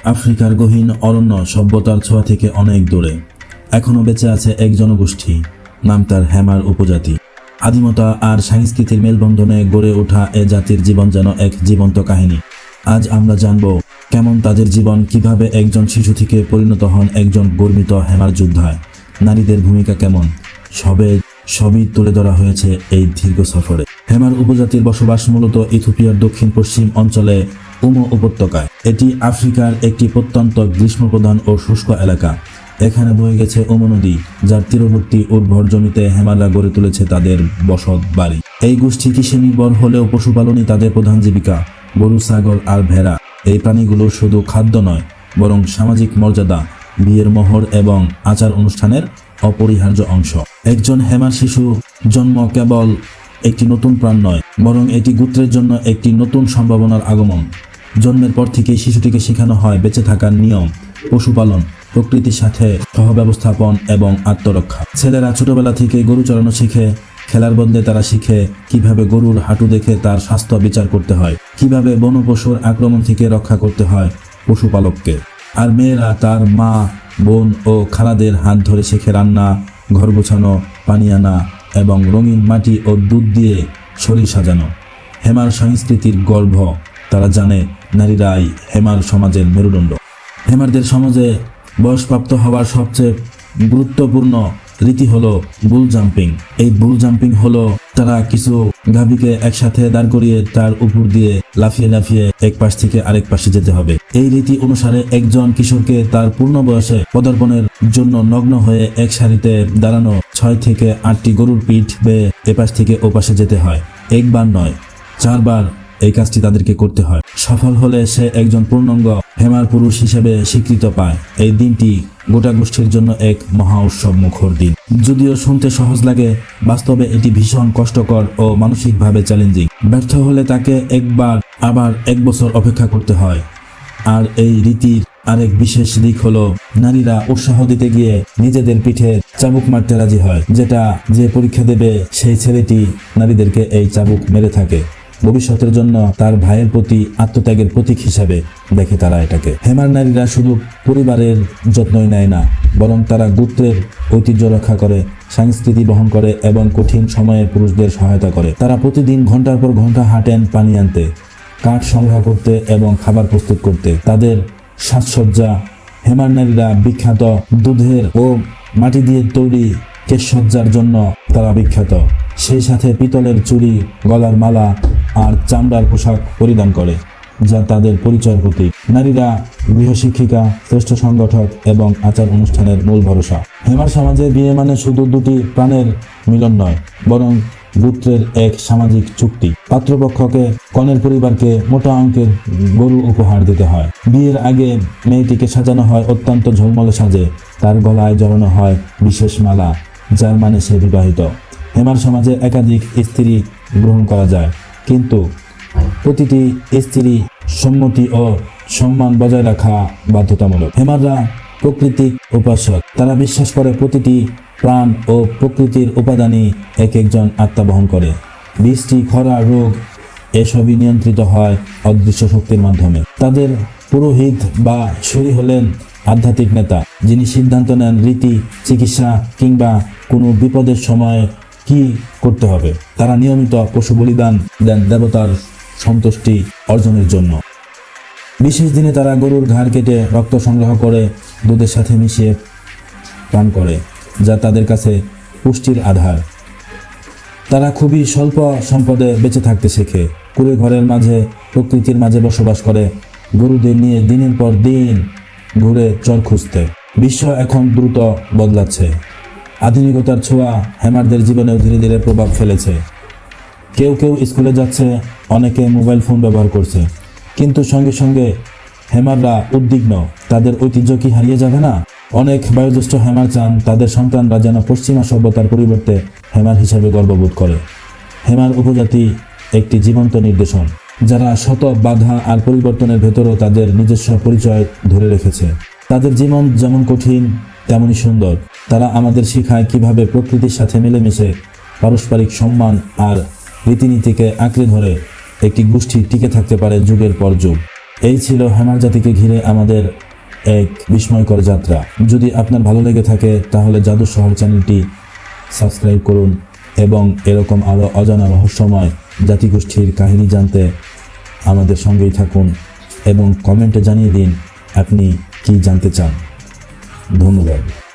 আফ্রিকার গহীন অরণ্য সভ্যতার ছোঁয়া থেকে অনেক দূরে এখনও বেঁচে আছে এক জনগোষ্ঠী, নাম তার হেমার উপজাতি। আদিমতা আর সংস্কৃতির মেলবন্ধনে গড়ে ওঠা এ জাতির জীবন যেন এক জীবন্ত কাহিনী। আজ আমরা জানব কেমন তাদের জীবন, কিভাবে একজন শিশু থেকে পরিণত হন একজন গর্বিত হেমার যোদ্ধায়, নারীদের ভূমিকা কেমন, সবই তুলে ধরা হয়েছে এই দীর্ঘ সফরে। হেমার উপজাতির বসবাস মূলত ইথিওপিয়ার দক্ষিণ পশ্চিম অঞ্চলে উমো উপত্যকায়। এটি আফ্রিকার একটি প্রত্যন্ত গ্রীষ্মপ্রধান ও শুষ্ক এলাকা। এখানে বয়ে গেছে উমো নদী, যার তীরবর্তী উর্বর জমিতে হেমাররা গড়ে তুলেছে তাদের বসত বাড়ি। এই গোষ্ঠী কৃষি নির্ভর হলেও পশুপালনই তাদের প্রধান জীবিকা। গরু, ছাগল আর ভেড়া এই প্রাণীগুলো শুধু খাদ্য নয়, বরং সামাজিক মর্যাদা, বিয়ের মোহর এবং আচার অনুষ্ঠানের অপরিহার্য অংশ। একজন হেমার শিশু জন্ম কেবল একটি নতুন প্রাণ নয়, বরং এটি গোত্রের জন্য একটি নতুন সম্ভাবনার আগমন। জন্মের পর থেকেই শিশুটিকে শেখানো হয় বেঁচে থাকার নিয়ম, পশুপালন, প্রকৃতির সাথে সহব্যবস্থাপন এবং আত্মরক্ষা। ছেলেরা ছোটবেলা থেকে গরু চড়ানো শিখে। খেলার বদলে তারা শিখে কিভাবে গরুর হাঁটু দেখে তার স্বাস্থ্য বিচার করতে হয়, কিভাবে বনপশুর আক্রমণ থেকে রক্ষা করতে হয় পশুপালককে। আর মেয়েরা তার মা, বোন ও খালাদের হাত ধরে শেখে রান্না, ঘর গোছানো, পানি আনা এবং রঙিন মাটি ও দুধ দিয়ে শরীর সাজানো। হেমার সংস্কৃতির গর্ভ। তারা জানে নারীরাই হেমার সমাজের মেরুদণ্ড। হেমারদের সমাজে বয়সপ্রাপ্ত হওয়ার সবচেয়ে গুরুত্বপূর্ণ রীতি হলো বুল জাম্পিং। এই বুল জাম্পিং হলো তারা কিছু গাভীকে একসাথে দাঁড় করিয়ে তার উপর দিয়ে লাফিয়ে লাফিয়ে এক পাশ থেকে আরেক পাশে যেতে হবে। এই রীতি অনুসারে একজন কিশোরকে তার পূর্ণ বয়সে পদার্পণের জন্য নগ্ন হয়ে এক সারিতে দাঁড়ানো 6 থেকে 8টি গরুর পিঠ বেয়ে এপাশ থেকে ওপাশে যেতে হয়। একবার নয়, 4 বার এই কাজটি তাদেরকে করতে হয়। সফল হলে সে একজন পূর্ণাঙ্গ হেমার পুরুষ হিসেবে স্বীকৃত পায়। এই দিনটি গোটা গোষ্ঠীর জন্য এক মহা উৎসব মুখর দিন। যদিও শুনতে সহজ লাগে, বাস্তবে এটি ভীষণ কষ্টকর ও মানসিকভাবে চ্যালেঞ্জিং। ব্যর্থ হলে তাকে আবার 1 বছর অপেক্ষা করতে হয়। আর এই রীতির আরেক বিশেষ দিক হলো নারীরা উৎসাহ দিতে গিয়ে নিজেদের পিঠে চাবুক মারতে রাজি হয়। যে পরীক্ষা দেবে সেই ছেলেটি নারীদেরকে এই চাবুক মেরে থাকে। ভবিষ্যতের জন্য তার ভাইয়ের প্রতি আত্মত্যাগের প্রতীক হিসাবে দেখে তারা এটাকে। হেমার নারীরা শুধু পরিবারের যত্নই নেয় না, বরং তারা গোত্রের ঐতিহ্য রক্ষা করে, সংস্কৃতি বহন করে এবং কঠিন সময়ে পুরুষদের সহায়তা করে। তারা প্রতিদিন ঘন্টার পর ঘন্টা হাঁটেন পানি আনতে, কাঠ সংগ্রহ করতে এবং খাবার প্রস্তুত করতে। তাদের সাজসজ্জা, হেমার নারীরা বিখ্যাত দুধের ও মাটি দিয়ে তৈরি কেশসজ্জার জন্য তারা বিখ্যাত। সেই সাথে পিতলের চুড়ি, গলার মালা আর চামড়ার পোশাক পরিধান করে, যা তাদের পরিচয়ের প্রতীক। নারীরা গৃহশিক্ষিকা, শ্রেষ্ঠ সংগঠক এবং আচার অনুষ্ঠানের মূল ভরসা। হেমার সমাজে বিয়ে মানে শুধু দুটি প্রাণের মিলন নয়, বরং গোত্রের এক সামাজিক চুক্তি। পাত্রপক্ষকে কনের পরিবারকে মোটা অঙ্কের গরু উপহার দিতে হয়। বিয়ের আগে মেয়েটিকে সাজানো হয় অত্যন্ত ঝলমলে সাজে। তার গলায় জড়ানো হয় বিশেষ মালা, যার মানে সে বিবাহিত। হেমার সমাজে একাধিক স্ত্রী গ্রহণ করা যায়, কিন্তু প্রতিটি স্ত্রী সম্মতি ও সম্মান বজায় রাখা বাধ্যতামূলক। হেমাররা প্রকৃতিক উপাসক। তারা বিশ্বাস করে প্রতিটি প্রাণ ও প্রকৃতির উপাদানই এক একজন আত্মা বহন করে। বৃষ্টি, খরা, রোগ এসবই নিয়ন্ত্রিত হয় অদৃশ্য শক্তির মাধ্যমে। তাদের পুরোহিত বা শরী হলেন আধ্যাত্মিক নেতা, যিনি সিদ্ধান্ত নেন রীতি, চিকিৎসা কিংবা কোনো বিপদের সময় কি করতে হবে। তারা নিয়মিত পশু বলিদান দেন দেবতার সন্তুষ্টি অর্জনের জন্য। বিশেষ দিনে তারা গরুর ঘাড় কেটে রক্ত সংগ্রহ করে দুধের সাথে মিশিয়ে পান করে, যা তাদের কাছে পুষ্টির আধার। তারা খুবই স্বল্প সম্পদে বেঁচে থাকতে শেখে। কুড়ে ঘরের মাঝে প্রকৃতির মাঝে বসবাস করে, গরুদের নিয়ে দিনের পর দিন ঘুরে চর খুঁজতে। বিশ্ব এখন দ্রুত বদলাচ্ছে। আধুনিকতার ছোঁয়া হেমারদের জীবনেও ধীরে ধীরে প্রভাব ফেলেছে। কেউ স্কুলে যাচ্ছে, অনেকে মোবাইল ফোন ব্যবহার করছে, কিন্তু সঙ্গে সঙ্গে হেমাররা উদ্বিগ্ন। তাদের ঐতিহ্য কি হারিয়ে যাবে না? অনেক বয়োজ্যেষ্ঠ হেমার চান তাদের সন্তানরা যেন পশ্চিমা সভ্যতার পরিবর্তে হেমার হিসাবে গর্ববোধ করে। হেমার উপজাতি একটি জীবন্ত নিদর্শন, যারা শত বাধা আর পরিবর্তনের ভেতরেও তাদের নিজস্ব পরিচয় ধরে রেখেছে। তাদের জীবন যেমন কঠিন তেমনই সুন্দর। তারা আমাদের শেখায় কিভাবে প্রকৃতির সাথে মিলেমিশে পারস্পরিক সম্মান আর রীতিনীতিকে আঁকড়ে ধরে একটি গোষ্ঠী টিকে থাকতে পারে যুগের পর যুগ। এই ছিল হ্যামার জাতিকে ঘিরে আমাদের এক বিস্ময়কর যাত্রা। যদি আপনার ভালো লেগে থাকে তাহলে জাদুর শহর চ্যানেলটি সাবস্ক্রাইব করুন এবং এরকম আরও অজানা রহস্যময় জাতিগোষ্ঠীর কাহিনী জানতে আমাদের সঙ্গেই থাকুন এবং কমেন্টে জানিয়ে দিন আপনি কি জানতে চান। ধন্যবাদ।